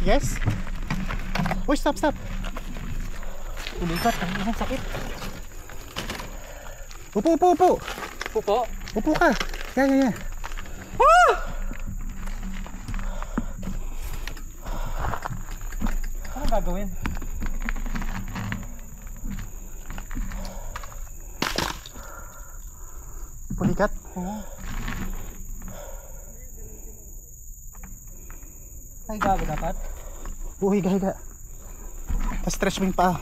Yes? Uy, stop. Ulikat, ang sakit. Upo. Pupo. Upo ka. Yeah. Ano gagawin? Pulikat. Oo. Ay, gago dapat. Higa. Pa-stretch mo yung paa.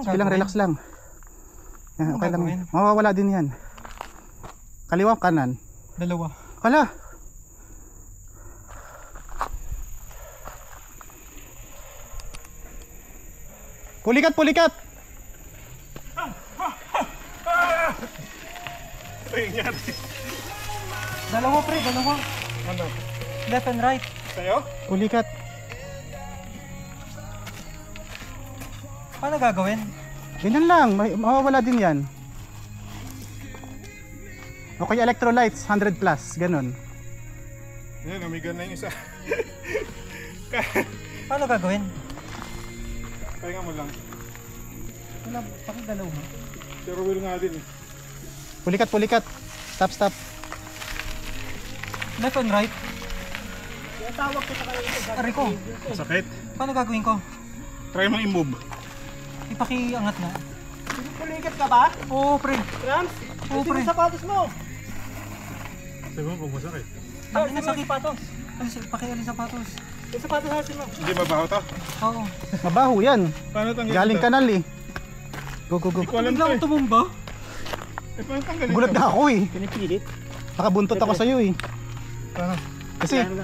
Sige lang, relax lang. Yan, okay lang. Mawawala din yan. Kaliwa, kanan. Dalawa. Hala! Pulikat! Dalawa pre, dalawa. Ano? Left and right. Sa'yo? Pulikat. Paano gagawin? Ganyan lang, mawawala din yan. Okay, electrolytes, 100 plus, ganun. Yan, umiga na yung isa. Paano gagawin? Pahinga mo lang. Wala, pakidalaw mo. Pero will nga din. Pulikat. Stop. Left and right. Aray ko. Sakit. Paano gagawin ko? Try mong i-move. Ipakiangat na. Pulikat ka ba? Oo pre. Rams? Oo pre. Sapatos mo. Sabi mo pag masakit. Ang ina sakit patos. Pakialis sapatos. Yung sapatos natin mo. Hindi mabaho to? Oo. Mabaho yan. Paano tanggalin Galing to? kanal eh. Go. Hindi ko alam to Biglang eh. tumumba. Paano tanggalin Gulat to? na ako eh. Pinipilit. Nakabuntot ako sa'yo eh. Paano?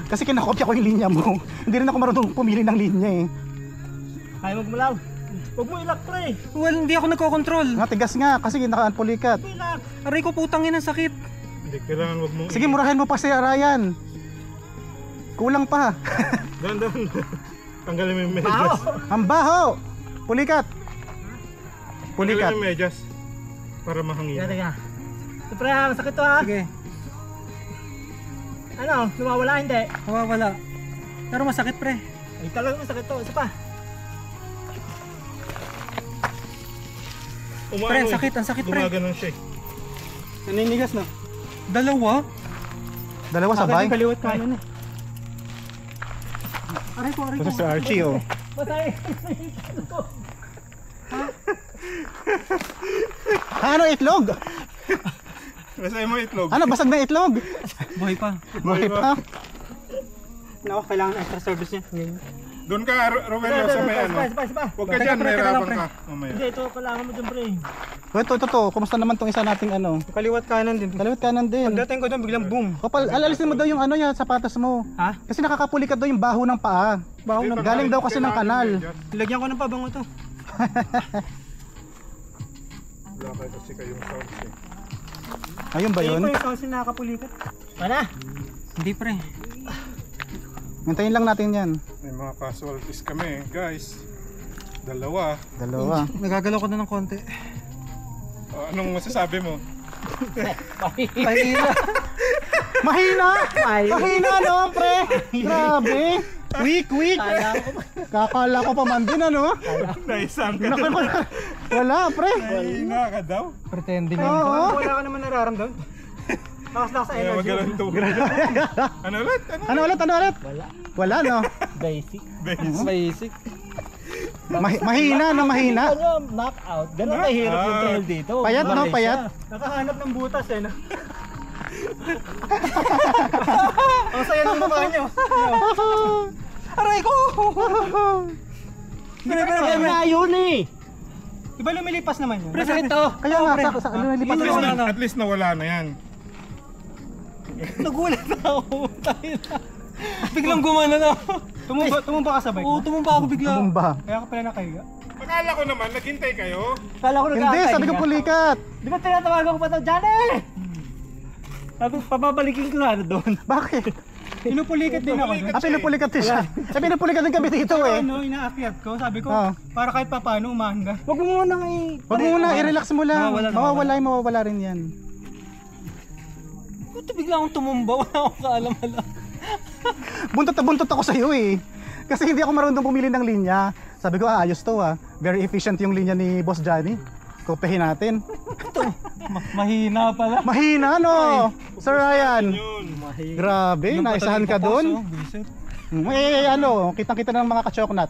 Kasi kinakopya ko yung linya mo. Hindi rin ako marunong pumili ng linya eh. Ay, magmulaw. Huwag mo ilak pre. Well, hindi ako nagko-control. Tigas nga kasi naka-pulikat. Ilak. Aray ko putang ina sakit. Hindi, kailangan wag mong... Sige, murahin mo pa si Ryan. Kulang pa. Doon. Tanggalin mo yung medyas. Ang baho. Pulikat. Tanggalin mo yung medyas. Para mahangin. Teka. Ito pre ha, masakit to ha. Sige. Ano, lumawala hindi? Nawawala. Pero masakit pre. Ay talagang masakit to. Isa pa. Pre, ang sakit pre. Gumaganon siya eh. Naninigas na. Dalawa? Dalawa sabay. Kaliwat kanan eh. Aray ko. Ito si Archie oh. Patay. Ano itlog? Masaya mo itlog. Ano basag na itlog? Buhay pa. Buhay pa. Naku, kailangan extra service niya. Doon ka, Rogelio, sa may ano. Isa pa. Huwag ka Teka, dyan, pre, may teka lang, rabang pre. ka. Mamaya. Hindi, ito kailangan mo dyan pre. Ito. Kumusta naman tong isa nating ano? Kaliwat kanan din. Kaliwat kanan din. Pagdating ko doon, biglang boom. Kapal, alalisin mo daw yung ano yan, sapatos mo. Ha? Kasi nakakapulikat daw yung baho ng paa. Baho Hindi, na. Galing daw kasi ng kanal. Lagyan ko ng pabango to. Wala kayo kasi kayong sounds eh. Ayun ba yun? Ito yung sauce na nakapulikat. Wala. Hindi pre. Hintayin lang natin yan. May mga casualties kami guys. Dalawa. Nagagalaw ko na ng konti. Anong masasabi mo? Pahila. Mahina no, pre. Grabe. Weak. Kakala ko pa man din ano. Naisang ka Naku, wala, pre. Mahina ka daw. Pretending. Oo. Wala ka naman nararamdaman. Lakas sa Kaya energy. magalang to. Ano ulit? Ano ulit? Wala no. Basic. Basic. Mahina. Ano, knockout. Ganun kahirap yung trail dito. Payat no, Malaysia. payat. Nakahanap ng butas eh, no? Ang saya ng mukha nyo. Aray ko. Kaya yun eh. Diba lumilipas naman yun? Pre, sakit to. Kaya nga, sa ano nilipat Yun, ko. wala. At least nawala na yan. Nagulat na ako. Biglang gumana na ako. Tumumba ka sa bike Oo, mo? tumumpa ako bigla. Tumba. Kaya ka pala nakahiga. Akala ko naman, naghintay kayo. Kala ko Hindi, sabi ko pulikat. Di ba tinatawagan ko pa ito, Johnny? Sabi, papabalikin ko sana doon. Bakit? Pinupulikat din ako doon. Pinupulikat din siya. Pinupulikat din kami dito eh. Ano, inaakyat ko. Sabi ko, Oo. para kahit papaano umahanga. Huwag mo muna Huwag mo muna, i-relax mo lang. Mawawala rin yan. Buti bigla akong tumumba, wala akong kaalam-alam. Buntot na buntot ako sa'yo eh. Kasi hindi ako marunong pumili ng linya. Sabi ko, ayos to ah. Very efficient yung linya ni Boss Johnny. Kopehin natin. Mahina pala. Mahina no? Sir Ryan. Yun. Grabe, naisahan ka doon. Ano, kitang-kita ng mga kachoknat.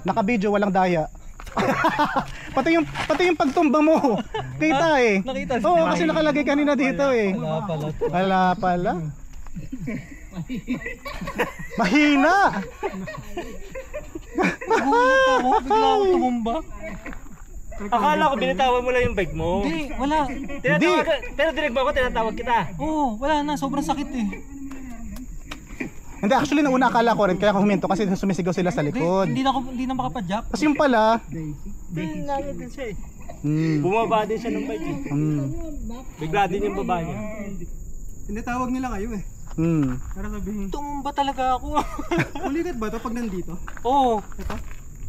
Naka-video, walang daya. pati yung pagtumba mo. Kita eh. Nakita Oo, kasi nakalagay kanina dito eh. Wala pala. Wala pala. Mahina. Nagulat ako, bigla akong tumumba. Akala ko binitawan mo lang yung bike mo. Hindi, wala. Pero dinig ba ako, tinatawag kita. Oo, wala na, sobrang sakit eh. Hindi, actually nauna akala ko rin kaya ako huminto kasi sumisigaw sila sa likod. Hindi na makapadyak. Kasi yung pala, Nangit din siya eh. mm, Bumaba din siya ng bike eh. mm, Bigla din yung baba niya. Tinatawag nila kayo eh. mm. Para sabihin, Tumumba talaga ako. pulikat ba ito pag nandito? Oo.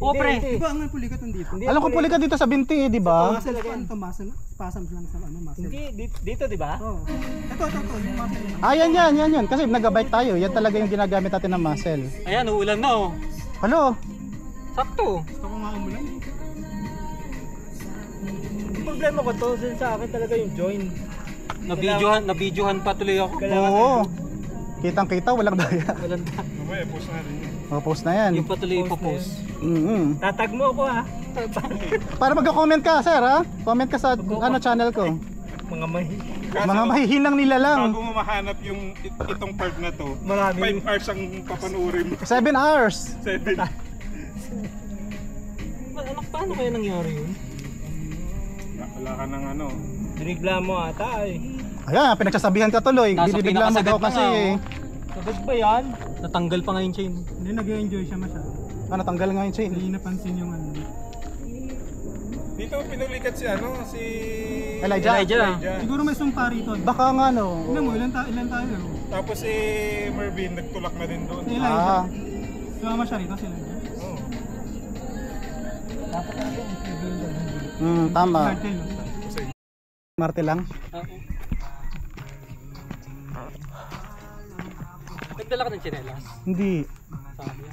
Oo, pre. Di ba ang pulikat nandito? Alam ko puli ka dito sa binti eh, di ba? Muscle lang ito, muscle. Spasms lang sa ano, muscle. Hindi, dito di ba? Oo. Ito, yung muscle lang. Ah, yan. Kasi nag-bike tayo. Yan talaga yung ginagamit natin ng muscle. Ayan, uulan na oh. Halo? Sakto. Gusto ko nga umulan. Ang problema ko to, sa akin talaga yung join. Nabidyohan pa tuloy ako. Oo. Kitang-kita, walang daya. Walang Mamaya, post na rin yun. Post na yan. yung pa tuloy ipopost. Mm-hmm. Tatag mo ako ha. Para mag-comment ka, sir ha? Comment ka sa channel ko. Mga mahi. Mga mahihinang nila lang. Bago mo mahanap yung itong part na to, Marami. 5 hours ang papanoorin mo. 7 hours. 7. Paano kaya nangyari yun? Wala ka ng ano. Dinigla mo ata eh. Ayan, pinagsasabihan ka tuloy. Nasa Binibigla mo pinakasagat daw na kasi nga, eh. Sabag ba yan? Natanggal pa nga yung chain. Hindi, nag-enjoy siya masyado. Ano, tanggal nga yung chain. Hindi napansin yung ano. Dito pinulikat si ano, si Elijah. Siguro may sumpa rito. Baka nga no. Tignan mo, ilan tayo? Tapos si Mervin nagtulak na din doon. Si Elijah. Ah, Sumama siya rito, si Elijah. Oh. tama. Cartel. Marte lang. Nagdala ka ng tsinelas. Hindi. Sabi